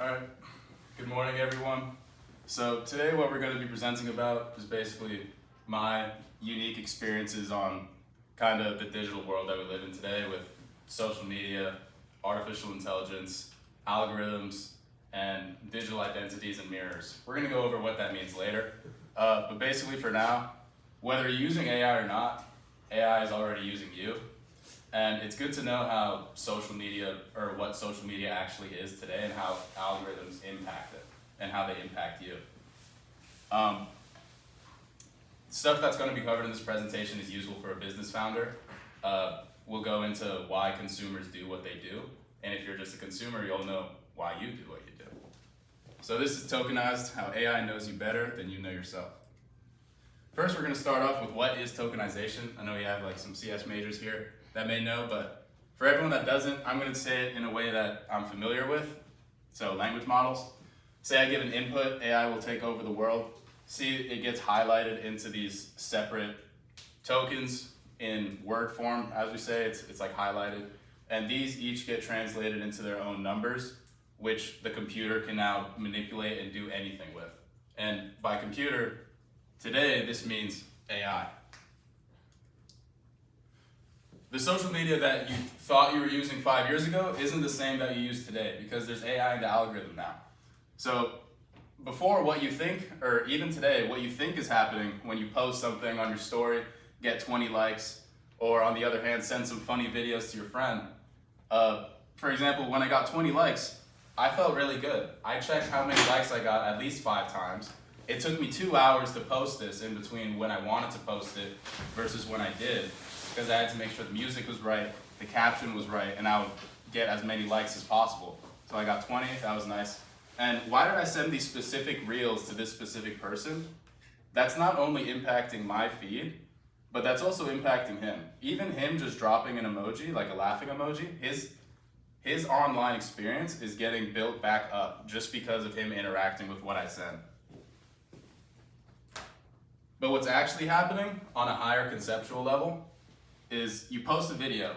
Alright, good morning everyone. So today what we're going to be presenting about is basically my unique experiences on kind of the digital world that we live in today with social media, artificial intelligence, algorithms, and digital identities and mirrors. We're going to go over what that means later. But basically for now, whether you're using AI or not, AI is already using you. And it's good to know how social media, or what social media actually is today, and how algorithms impact it, and how they impact you. Stuff that's going to be covered in this presentation is useful for a business founder. We'll go into why consumers do what they do, and if you're just a consumer, you'll know why you do what you do. So this is tokenized, how AI knows you better than you know yourself. First, we're going to start off with what is tokenization. I know we have like some CS majors here that may know, but for everyone that doesn't, I'm going to say it in a way that I'm familiar with. So language models. Say I give an input, AI will take over the world. See, it gets highlighted into these separate tokens in word form, as we say, it's like highlighted. And these each get translated into their own numbers, which the computer can now manipulate and do anything with. And by computer, today, this means AI. The social media that you thought you were using 5 years ago isn't the same that you use today because there's AI in the algorithm now. So before, what you think, or even today, what you think is happening when you post something on your story, get 20 likes, or on the other hand, send some funny videos to your friend. For example, when I got 20 likes, I felt really good. I checked how many likes I got at least 5 times. It took me 2 hours to post this in between when I wanted to post it versus when I did, because I had to make sure the music was right, the caption was right, and I would get as many likes as possible. So I got 20, that was nice. And why did I send these specific reels to this specific person? That's not only impacting my feed, but that's also impacting him. Even him just dropping an emoji, like a laughing emoji, his online experience is getting built back up just because of him interacting with what I sent. But what's actually happening on a higher conceptual level is you post a video,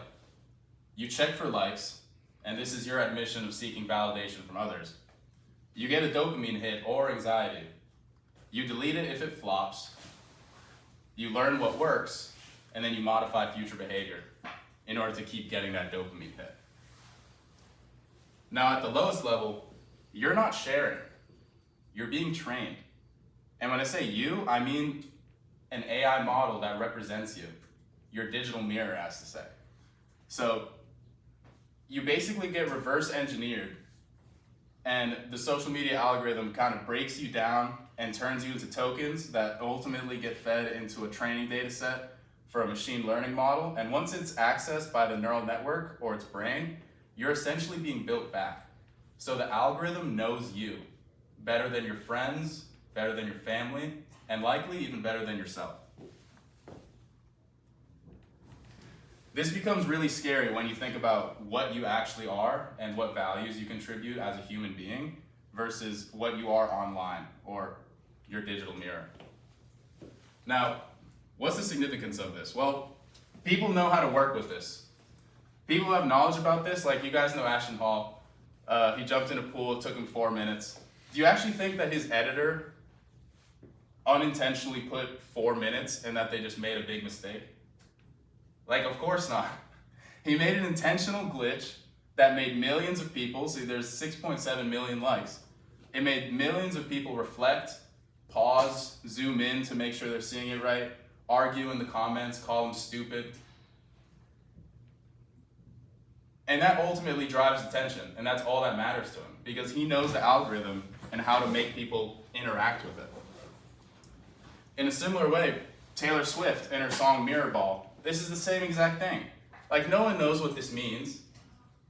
you check for likes, and this is your admission of seeking validation from others. You get a dopamine hit or anxiety. You delete it if it flops. You learn what works, and then you modify future behavior in order to keep getting that dopamine hit. Now at the lowest level, you're not sharing. You're being trained. And when I say you, I mean an AI model that represents you. Your digital mirror, has to say. So you basically get reverse engineered, and the social media algorithm kind of breaks you down and turns you into tokens that ultimately get fed into a training data set for a machine learning model. And once it's accessed by the neural network or its brain, you're essentially being built back. So the algorithm knows you better than your friends, better than your family, and likely even better than yourself. This becomes really scary when you think about what you actually are and what values you contribute as a human being versus what you are online or your digital mirror. Now, what's the significance of this? Well, people know how to work with this. People who have knowledge about this, like you guys know Ashton Hall. He jumped in a pool, it took him 4 minutes. Do you actually think that his editor unintentionally put 4 minutes and that they just made a big mistake? Like, of course not. He made an intentional glitch that made millions of people, see there's 6.7 million likes. It made millions of people reflect, pause, zoom in to make sure they're seeing it right, argue in the comments, call them stupid. And that ultimately drives attention, and that's all that matters to him, because he knows the algorithm and how to make people interact with it. In a similar way, Taylor Swift and her song Mirrorball, this is the same exact thing. Like, no one knows what this means.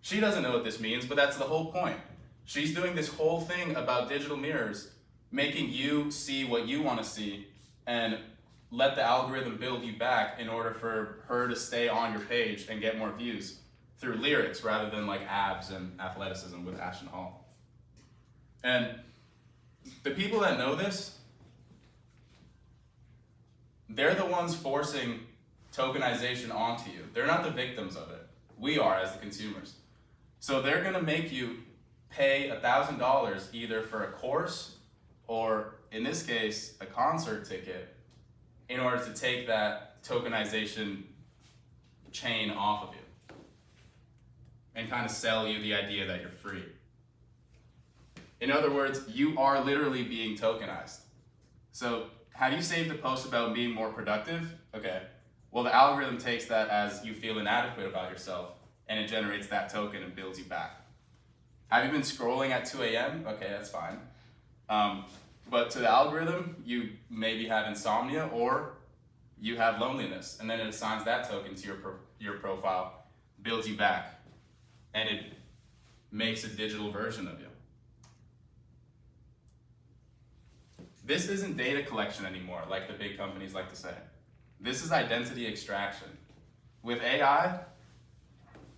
She doesn't know what this means, but that's the whole point. She's doing this whole thing about digital mirrors, making you see what you want to see, and let the algorithm build you back in order for her to stay on your page and get more views through lyrics rather than like abs and athleticism with Ashton Hall. And the people that know this, they're the ones forcing tokenization onto you. They're not the victims of it. We are as the consumers. So they're gonna make you pay $1,000 either for a course or, in this case, a concert ticket in order to take that tokenization chain off of you and kind of sell you the idea that you're free. In other words, you are literally being tokenized. So have you saved a post about being more productive? Okay. Well, the algorithm takes that as you feel inadequate about yourself, and it generates that token and builds you back. Have you been scrolling at 2 a.m.? Okay, that's fine. But to the algorithm, you maybe have insomnia or you have loneliness, and then it assigns that token to your profile, builds you back, and it makes a digital version of you. This isn't data collection anymore, like the big companies like to say. This is identity extraction. With AI,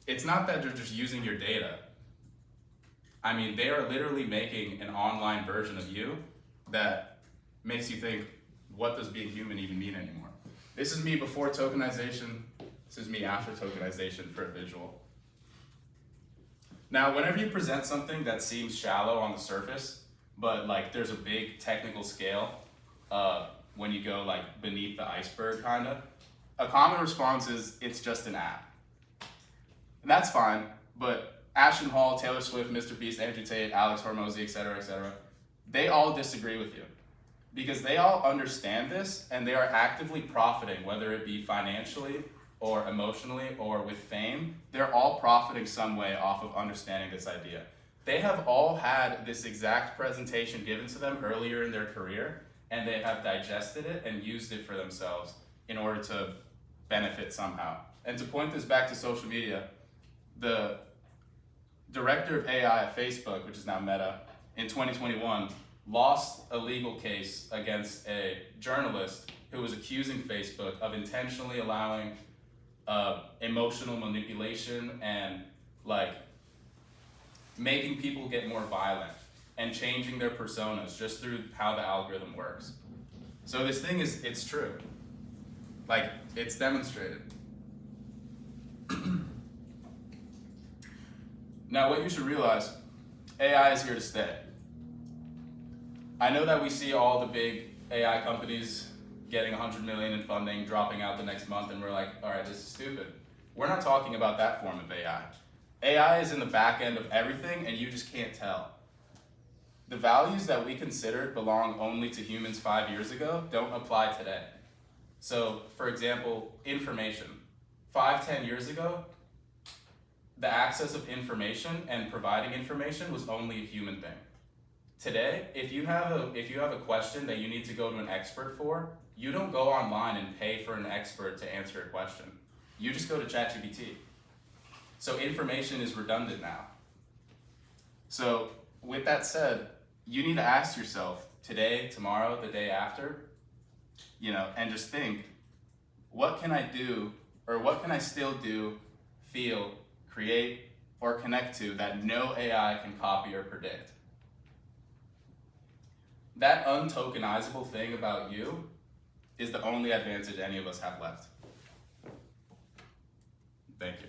it's not that they're just using your data. I mean, they are literally making an online version of you that makes you think, what does being human even mean anymore? This is me before tokenization. This is me after tokenization for a visual. Now, whenever you present something that seems shallow on the surface, but like there's a big technical scale, when you go like beneath the iceberg kinda, a common response is, it's just an app. And that's fine, but Ashton Hall, Taylor Swift, Mr. Beast, Andrew Tate, Alex Hormozy, etc., they all disagree with you. Because they all understand this and they are actively profiting, whether it be financially or emotionally or with fame. They're all profiting some way off of understanding this idea. They have all had this exact presentation given to them earlier in their career, and they have digested it and used it for themselves in order to benefit somehow. And to point this back to social media, the director of AI at Facebook, which is now Meta, in 2021, lost a legal case against a journalist who was accusing Facebook of intentionally allowing emotional manipulation and like making people get more violent and changing their personas just through how the algorithm works. So this thing is, it's true. Like, it's demonstrated. Now, what you should realize, AI is here to stay. I know that we see all the big AI companies getting 100 million in funding, dropping out the next month, and we're like, all right, this is stupid. We're not talking about that form of AI. AI is in the back end of everything, and you just can't tell. The values that we considered belong only to humans 5 years ago don't apply today. So, for example, information. 5-10 years ago, the access of information and providing information was only a human thing. Today, if you have a question that you need to go to an expert for, you don't go online and pay for an expert to answer a question. You just go to ChatGPT. So information is redundant now. So with that said, you need to ask yourself today, tomorrow, the day after, and just think, what can I do, or what can I still do, feel, create, or connect to that no AI can copy or predict? That untokenizable thing about you is the only advantage any of us have left. Thank you.